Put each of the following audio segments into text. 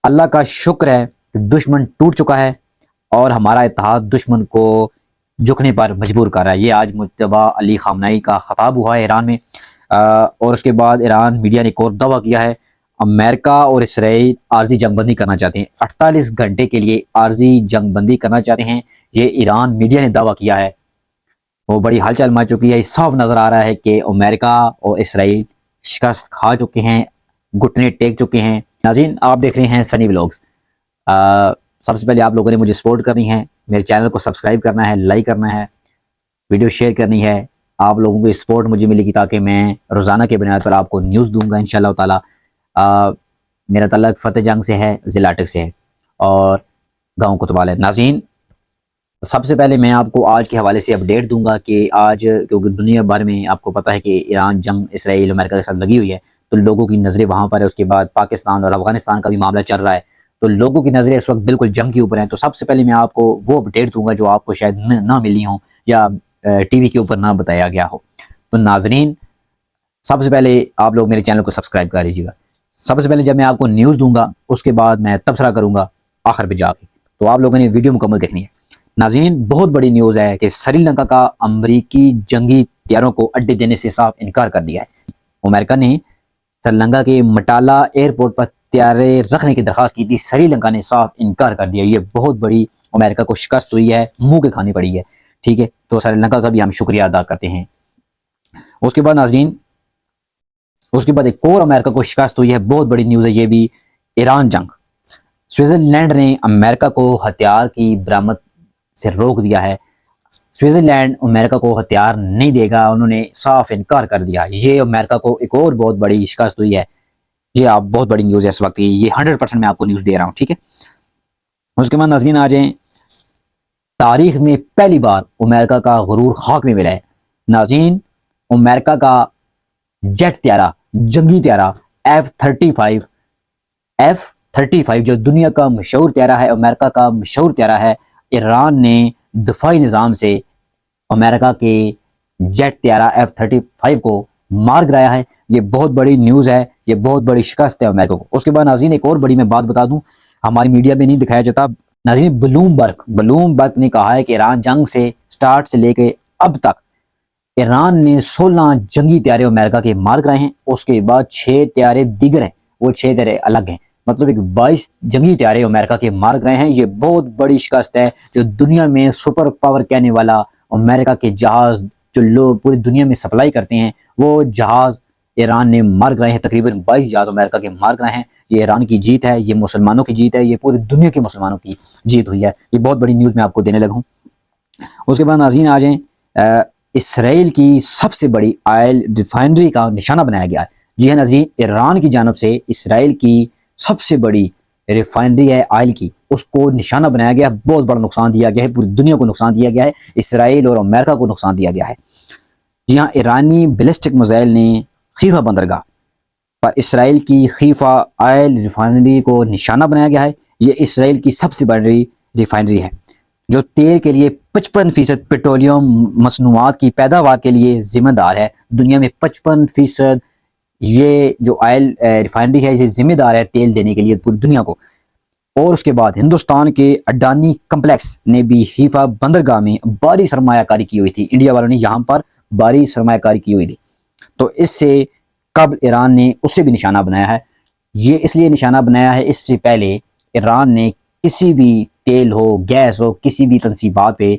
اللہ کا شکر ہے کہ دشمن ٹوٹ چکا ہے اور ہمارا اتحاد دشمن کو جھکنے پر مجبور کر رہا ہے۔ یہ آج مجتبیٰ علی خامنہئی کا خطاب ہوا ہے ایران میں، اور اس کے بعد ایران میڈیا نے ایک اور دعویٰ کیا ہے، امریکہ اور اسرائیل عارضی جنگ بندی کرنا چاہتے ہیں، 48 گھنٹے کے لیے عارضی جنگ بندی کرنا چاہتے ہیں۔ یہ ایران میڈیا نے دعویٰ کیا ہے، وہ بڑی ہلچل مچ چکی ہے۔ یہ صاف نظر آ رہا ہے کہ امریکہ اور اسرائیل شکست کھا چکے ہیں، گھٹنے ٹیک چکے ہیں۔ ناظرین، آپ دیکھ رہے ہیں سنی ولاگز۔ سب سے پہلے آپ لوگوں نے مجھے سپورٹ کرنی ہے، میرے چینل کو سبسکرائب کرنا ہے، لائک کرنا ہے، ویڈیو شیئر کرنی ہے۔ آپ لوگوں کی سپورٹ مجھے ملے گی تاکہ میں روزانہ کے بنیاد پر آپ کو نیوز دوں گا انشاءاللہ تعالی۔ میرا تعلق فتح جنگ سے ہے، ضلع اٹک سے ہے اور گاؤں کوتوال ہے۔ ناظرین، سب سے پہلے میں آپ کو آج کے حوالے سے اپڈیٹ دوں گا کہ آج کیونکہ دنیا بھر میں آپ کو پتہ ہے کہ ایران جنگ اسرائیل امریکہ کے ساتھ لگی ہوئی ہے، تو لوگوں کی نظریں وہاں پر ہے۔ اس کے بعد پاکستان اور افغانستان کا بھی معاملہ چل رہا ہے، تو لوگوں کی نظریں اس وقت بالکل جنگ کے اوپر ہیں۔ تو سب سے پہلے میں آپ کو وہ اپڈیٹ دوں گا جو آپ کو شاید نہ ملی ہوں یا ٹی وی کے اوپر نہ بتایا گیا ہو۔ تو ناظرین، سب سے پہلے آپ لوگ میرے چینل کو سبسکرائب کر لیجیے گا۔ سب سے پہلے جب میں آپ کو نیوز دوں گا اس کے بعد میں تبصرہ کروں گا آخر پہ جا کے، تو آپ لوگوں نے ویڈیو مکمل دیکھنی ہے۔ ناظرین، بہت بڑی نیوز ہے کہ سری لنکا کا امریکی جنگی طیاروں کو اڈے دینے سے صاف انکار کر دیا ہے۔ امریکہ نے سری لنکا کے مٹالا ایئرپورٹ پر طیارے رکھنے کی درخواست کی تھی، سری لنکا نے صاف انکار کر دیا۔ یہ بہت بڑی امریکہ کو شکست ہوئی ہے، منہ کے کھانی پڑی ہے، ٹھیک ہے۔ تو سری لنکا کا بھی ہم شکریہ ادا کرتے ہیں۔ اس کے بعد ناظرین، اس کے بعد ایک اور امریکہ کو شکست ہوئی ہے، بہت بڑی نیوز ہے یہ بھی، ایران جنگ۔ سوئٹزرلینڈ نے امریکہ کو ہتھیار کی برآمد سے روک دیا ہے۔ سوئٹزرلینڈ امریکہ کو ہتھیار نہیں دے گا، انہوں نے صاف انکار کر دیا۔ یہ امریکہ کو ایک اور بہت بڑی شکست ہوئی ہے۔ یہ آپ بہت بڑی نیوز ہے اس وقت، یہ 100% میں آپ کو نیوز دے رہا ہوں، ٹھیک ہے۔ اس کے بعد ناظرین آ جائیں، تاریخ میں پہلی بار امریکہ کا غرور خاک میں ملا ہے۔ ناظرین، امریکہ کا جیٹ طیارہ، جنگی طیارہ F-35 جو دنیا کا مشہور طیارہ ہے، امریکہ کا مشہور طیارہ ہے، ایران نے دفاعی نظام سے امریکہ کے جیٹ طیارہ F-35 کو مار گرایا ہے۔ یہ بہت بڑی نیوز ہے، یہ بہت بڑی شکست ہے امریکہ کو۔ اس کے بعد ناظرین ایک اور بڑی میں بات بتا دوں، ہماری میڈیا میں نہیں دکھایا جاتا۔ ناظرین، بلومبرگ نے کہا ہے کہ ایران جنگ سے سٹارٹ سے لے کے اب تک ایران نے 16 جنگی طیارے امریکہ کے مار گرائے ہیں، اس کے بعد 6 طیارے دیگر ہیں، وہ 6 طیارے الگ ہیں، مطلب ایک 22 جنگی طیارے امریکہ کے مار گرائے ہیں۔ یہ بہت بڑی شکست ہے، جو دنیا میں سپر پاور کہنے والا امریکہ کے جہاز جو لوگ پوری دنیا میں سپلائی کرتے ہیں، وہ جہاز ایران نے مار گرائے ہیں۔ تقریباً 22 جہاز امریکہ کے مار گرائے ہیں۔ یہ ایران کی جیت ہے، یہ مسلمانوں کی جیت ہے، یہ پوری دنیا کے مسلمانوں کی جیت ہوئی ہے۔ یہ بہت بڑی نیوز میں آپ کو دینے لگا ہوں۔ اس کے بعد ناظرین آ جائیں، اسرائیل کی سب سے بڑی آئل ریفائنری کا نشانہ بنایا گیا ہے۔ جی ہاں ناظرین، ایران کی جانب سے اسرائیل کی سب سے بڑی ریفائنری ہے آئل کی، اس کو نشانہ بنایا گیا ہے۔ بہت بڑا نقصان دیا گیا ہے، پوری دنیا کو نقصان دیا گیا ہے، اسرائیل اور امریکہ کو نقصان دیا گیا ہے۔ جی ہاں، ایرانی بیلسٹک میزائل نے خیفہ بندرگاہ پر اسرائیل کی خیفہ آئل ریفائنری کو نشانہ بنایا گیا ہے۔ یہ اسرائیل کی سب سے بڑی ریفائنری ہے جو تیل کے لیے 55% پیٹرولیم مصنوعات کی پیداوار کے لیے ذمہ دار ہے۔ دنیا میں 55% یہ جو آئل ریفائنری ہے، یہ ذمہ دار ہے تیل دینے کے لیے پوری دنیا کو۔ اور اس کے بعد ہندوستان کے اڈانی کمپلیکس نے بھی خیفہ بندرگاہ میں بھاری سرمایہ کاری کی ہوئی تھی، انڈیا والوں نے یہاں پر بھاری سرمایہ کاری کی ہوئی تھی، تو اس سے قبل ایران نے اسے بھی نشانہ بنایا ہے۔ یہ اس لیے نشانہ بنایا ہے، اس سے پہلے ایران نے کسی بھی تیل ہو، گیس ہو، کسی بھی تنصیبات پہ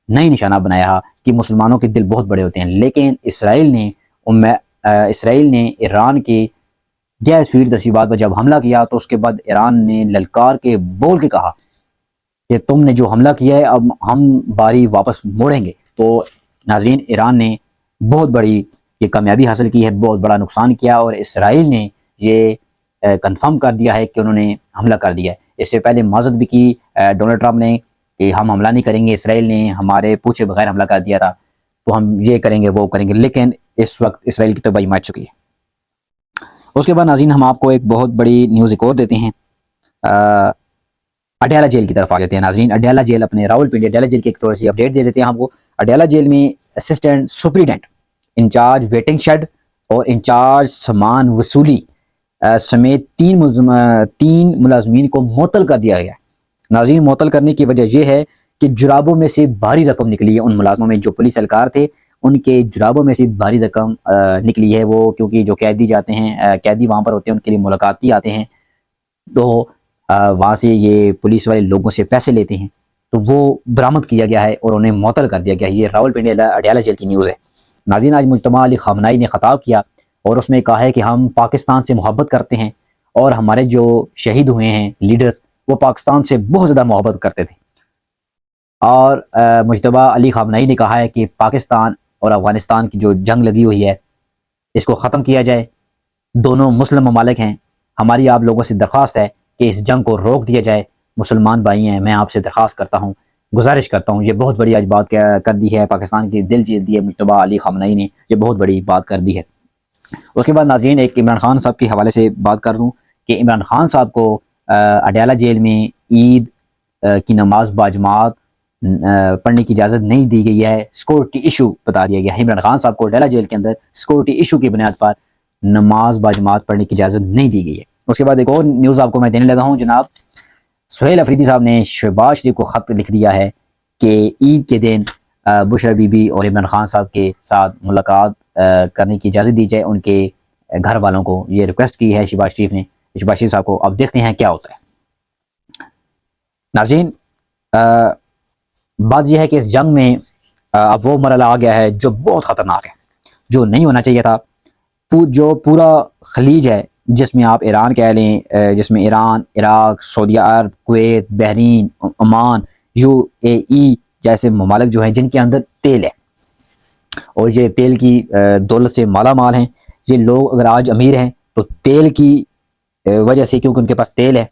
نہیں نشانہ بنایا کہ مسلمانوں کے دل بہت بڑے ہوتے ہیں، لیکن اسرائیل نے ایران کے گیس فیلڈ تنصیبات پر جب حملہ کیا تو اس کے بعد ایران نے للکار کے بول کے کہا کہ تم نے جو حملہ کیا ہے اب ہم باری واپس موڑیں گے۔ تو ناظرین، ایران نے بہت بڑی یہ کامیابی حاصل کی ہے، بہت بڑا نقصان کیا، اور اسرائیل نے یہ کنفرم کر دیا ہے کہ انہوں نے حملہ کر دیا ہے۔ اس سے پہلے معذرت بھی کی ڈونلڈ ٹرمپ نے کہ ہم حملہ نہیں کریں گے، اسرائیل نے ہمارے پوچھے بغیر حملہ کر دیا تھا، تو ہم یہ کریں گے وہ کریں گے، لیکن اس وقت اسرائیل کی تباہی مچ چکی ہے۔ اس کے بعد ناظرین، ہم آپ کو ایک بہت بڑی نیوز ایک اور دیتے ہیں، اڈیالہ جیل کی طرف آ جاتے ہیں۔ ناظرین، اڈیالہ جیل اپنے راولپنڈی اڈیالہ جیل کی ایک تھوڑی سی اپڈیٹ دے دیتے ہیں آپ کو۔ اڈیالہ جیل میں assistant superintendent incharge waiting shed اور انچارج سامان وصولی سمیت تین ملازمین کو معطل کر دیا گیا ہے۔ ناظرین، معطل کرنے کی وجہ یہ ہے کہ جرابوں میں سے بھاری رقم نکلی ہے، ان ملازموں میں جو پولیس اہلکار تھے ان کے جرابوں میں سے بھاری رقم نکلی ہے۔ وہ کیونکہ جو قیدی جاتے ہیں، قیدی وہاں پر ہوتے ہیں، ان کے لیے ملاقاتی آتے ہیں، تو وہاں سے یہ پولیس والے لوگوں سے پیسے لیتے ہیں، تو وہ برآمد کیا گیا ہے اور انہیں معطل کر دیا گیا ہے۔ یہ راولپنڈی اڈیالہ جیل کی نیوز ہے۔ ناظرین، آج مجتمع علی خامنہئی نے خطاب کیا اور اس میں کہا ہے کہ ہم پاکستان سے محبت کرتے ہیں، اور ہمارے جو شہید ہوئے ہیں لیڈرز، وہ پاکستان سے بہت زیادہ محبت کرتے تھے۔ اور مجتبیٰ علی خامنہئی نے کہا ہے کہ پاکستان اور افغانستان کی جو جنگ لگی ہوئی ہے اس کو ختم کیا جائے، دونوں مسلم ممالک ہیں، ہماری آپ لوگوں سے درخواست ہے کہ اس جنگ کو روک دیا جائے۔ مسلمان بھائی ہیں، میں آپ سے درخواست کرتا ہوں، گزارش کرتا ہوں، یہ بہت بڑی آج بات کر دی ہے، پاکستان کی دل جیت دی ہے مجتبیٰ علی خامنہئی نے، یہ بہت بڑی بات کر دی ہے۔ اس کے بعد ناظرین، ایک عمران خان صاحب کے حوالے سے بات کر دوں کہ عمران خان صاحب کو اڈیالہ جیل میں عید کی نماز باجماعت پڑھنے کی اجازت نہیں دی گئی ہے، سیکورٹی ایشو بتا دیا گیا ہے۔ عمران خان صاحب کو اڈیالہ جیل کے اندر سیکورٹی ایشو کی بنیاد پر نماز باجماعت پڑھنے کی اجازت نہیں دی گئی ہے۔ اس کے بعد ایک اور نیوز آپ کو میں دینے لگا ہوں جناب، سہیل افریدی صاحب نے شہباز شریف کو خط لکھ دیا ہے کہ عید کے دن بشرا بی بی اور عمران خان صاحب کے ساتھ ملاقات کرنے کی اجازت دی جائے، ان کے گھر والوں کو یہ ریکویسٹ کی ہے شہباز شریف نے، شہباز شریف صاحب کو۔ اب دیکھتے ہیں کیا ہوتا ہے۔ ناظرین، بات یہ ہے کہ اس جنگ میں اب وہ مرحلہ آ گیا ہے جو بہت خطرناک ہے، جو نہیں ہونا چاہیے تھا۔ جو پورا خلیج ہے، جس میں آپ ایران کہہ لیں، جس میں ایران، عراق، سعودیہ عرب، کویت، بحرین، عمان، یو اے ای جیسے ممالک جو ہیں جن کے اندر تیل ہے، اور یہ تیل کی دولت سے مالا مال ہیں۔ یہ لوگ اگر آج امیر ہیں تو تیل کی وجہ سے، کیونکہ ان کے پاس تیل ہے،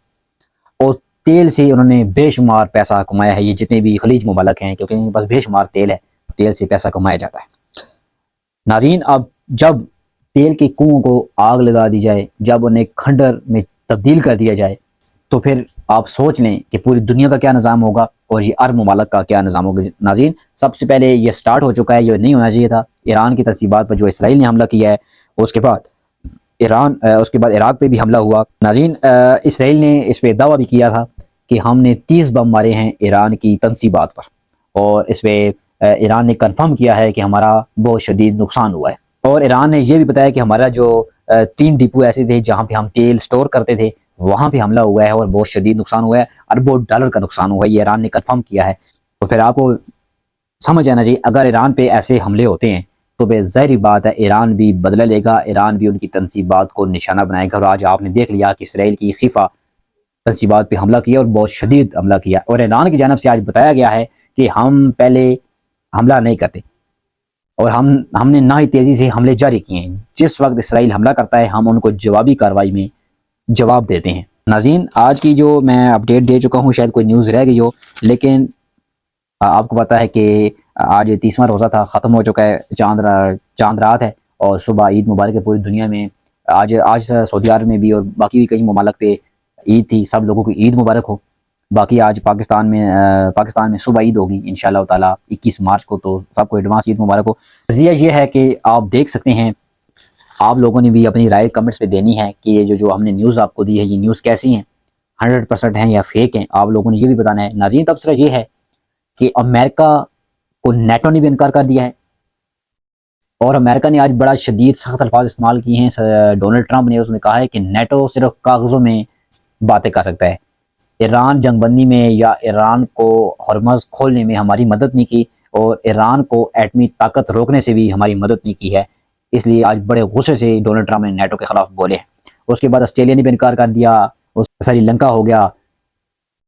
اور تیل سے انہوں نے بے شمار پیسہ کمایا ہے۔ یہ جتنے بھی خلیج ممالک ہیں، کیونکہ ان کے پاس بے شمار تیل ہے، تیل سے پیسہ کمایا جاتا ہے۔ ناظرین، اب جب تیل کے کنووں کو آگ لگا دی جائے، جب انہیں کھنڈر میں تبدیل کر دیا جائے، تو پھر آپ سوچ لیں کہ پوری دنیا کا کیا نظام ہوگا اور یہ عرب ممالک کا کیا نظام ہوگا۔ ناظرین، سب سے پہلے یہ سٹارٹ ہو چکا ہے، یہ نہیں ہونا چاہیے تھا۔ ایران کی تنصیبات پر جو اسرائیل نے حملہ کیا ہے، اس کے بعد عراق پہ بھی حملہ ہوا۔ ناظرین، اسرائیل نے اس پہ دعویٰ بھی کیا تھا کہ ہم نے 30 بم مارے ہیں ایران کی تنصیبات پر، اور اس پہ ایران نے کنفرم کیا ہے کہ ہمارا بہت شدید نقصان ہوا ہے۔ اور ایران نے یہ بھی بتایا کہ ہمارا جو 3 ڈپو ایسے تھے جہاں پہ ہم تیل سٹور کرتے تھے، وہاں پہ حملہ ہوا ہے اور بہت شدید نقصان ہوا ہے، اربوں ڈالر کا نقصان ہوا ہے، یہ ایران نے کنفرم کیا ہے۔ تو پھر آپ کو سمجھ آنا چاہیے، اگر ایران پہ ایسے حملے ہوتے ہیں تو بے ظاہری بات ہے ایران بھی بدلہ لے گا، ایران بھی ان کی تنصیبات کو نشانہ بنائے گا۔ اور آج آپ نے دیکھ لیا کہ اسرائیل کی خفا تنصیبات پہ حملہ کیا اور بہت شدید حملہ کیا، اور ایران کی جانب سے آج بتایا گیا ہے کہ ہم پہلے حملہ نہیں کرتے، اور ہم نے نہ ہی تیزی سے حملے جاری کیے ہیں۔ جس وقت اسرائیل حملہ کرتا ہے، ہم ان کو جوابی کارروائی میں جواب دیتے ہیں۔ ناظرین، آج کی جو میں اپڈیٹ دے چکا ہوں، شاید کوئی نیوز رہ گئی ہو، لیکن آپ کو پتا ہے کہ آج 30واں روزہ تھا، ختم ہو چکا ہے، چاند رات ہے، اور صبح عید مبارک ہے پوری دنیا میں۔ آج سعودی عرب میں بھی اور باقی بھی کئی ممالک پہ عید تھی، سب لوگوں کو عید مبارک ہو۔ باقی آج پاکستان میں صبح عید ہوگی انشاءاللہ تعالی 21 مارچ کو، تو سب کو ایڈوانس عید مبارک ہو۔ قضیہ یہ ہے کہ آپ دیکھ سکتے ہیں، آپ لوگوں نے بھی اپنی رائے کمنٹس پہ دینی ہے کہ یہ جو ہم نے نیوز آپ کو دی ہے، یہ نیوز کیسی ہیں، 100% ہیں یا فیک ہیں، آپ لوگوں نے یہ بھی بتانا ہے۔ ناظرین، تبصرہ یہ ہے کہ امریکہ کو نیٹو نے بھی انکار کر دیا ہے، اور امریکہ نے آج بڑا شدید سخت الفاظ استعمال کیے ہیں۔ ڈونلڈ ٹرمپ نے اس نے کہا ہے کہ نیٹو صرف کاغذوں میں باتیں کر سکتا ہے، ایران جنگ بندی میں یا ایران کو ہرمز کھولنے میں ہماری مدد نہیں کی، اور ایران کو ایٹمی طاقت روکنے سے بھی ہماری مدد نہیں کی ہے۔ اس لیے آج بڑے غصے سے ڈونلڈ ٹرمپ نے نیٹو کے خلاف بولے ہیں۔ اس کے بعد آسٹریلیا نے بھی انکار کر دیا، سری لنکا ہو گیا،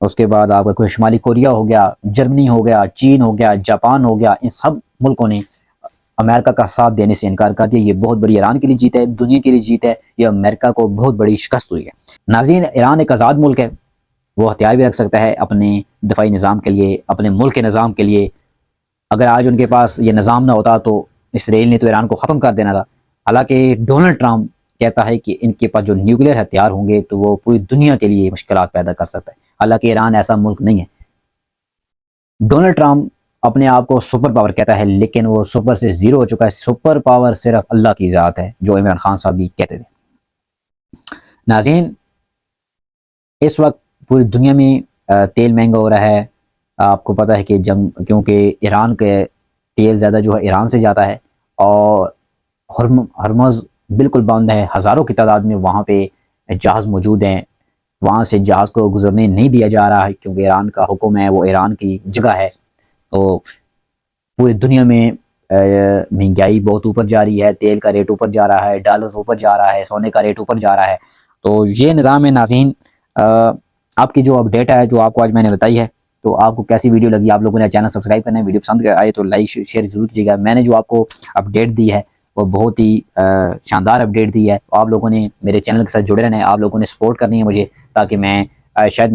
اس کے بعد آپ کا کوئی شمالی کوریا ہو گیا، جرمنی ہو گیا، چین ہو گیا، جاپان ہو گیا، ان سب ملکوں نے امریکہ کا ساتھ دینے سے انکار کر دیا۔ یہ بہت بڑی ایران کے لیے جیت ہے، دنیا کے لیے جیت ہے، یہ امریکہ کو بہت بڑی شکست ہوئی ہے۔ ناظرین، ایران ایک آزاد ملک ہے، وہ ہتھیار بھی رکھ سکتا ہے اپنے دفاعی نظام کے لیے، اپنے ملک کے نظام کے لیے۔ اگر آج ان کے پاس یہ نظام نہ ہوتا تو اسرائیل نے تو ایران کو ختم کر دینا تھا۔ حالانکہ ڈونلڈ ٹرمپ کہتا ہے کہ ان کے پاس جو نیوکلیئر ہتھیار ہوں گے تو وہ پوری دنیا کے لیے مشکلات پیدا کر سکتا ہے، حالانکہ ایران ایسا ملک نہیں ہے۔ ڈونلڈ ٹرمپ اپنے آپ کو سپر پاور کہتا ہے، لیکن وہ سپر سے زیرو ہو چکا ہے۔ سپر پاور صرف اللہ کی ذات ہے، جو عمران خان صاحب بھی کہتے تھے۔ ناظرین اس وقت پوری دنیا میں تیل مہنگا ہو رہا ہے. آپ کو پتہ ہے کہ جنگ، کیونکہ ایران کے تیل زیادہ جو ہے ایران سے جاتا ہے اور ہرمز بالکل بند ہے. ہزاروں کی تعداد میں وہاں پہ جہاز موجود ہیں. وہاں سے جہاز کو گزرنے نہیں دیا جا رہا ہے کیونکہ ایران کا حکم ہے، وہ ایران کی جگہ ہے. تو پوری دنیا میں مہنگائی بہت اوپر جا رہی ہے. تیل کا ریٹ اوپر جا رہا ہے، ڈالر اوپر جا رہا ہے، سونے کا ریٹ اوپر جا رہا ہے. تو یہ نظام ہے. ناظرین آپ کی جو اپڈیٹ ہے جو آپ کو آج میں نے بتائی ہے، تو آپ کو کیسی ویڈیو لگی؟ آپ لوگوں نے چینل سبسکرائب کرنا ہے. ویڈیو پسند آئے تو لائک شیئر ضرور کیجیے گا. میں نے جو آپ کو اپڈیٹ دی ہے وہ بہت ہی شاندار اپڈیٹ دی ہے. آپ لوگوں نے میرے چینل کے ساتھ جڑے رہنا ہے، آپ لوگوں نے سپورٹ کرنی ہے مجھے، تاکہ میں شاید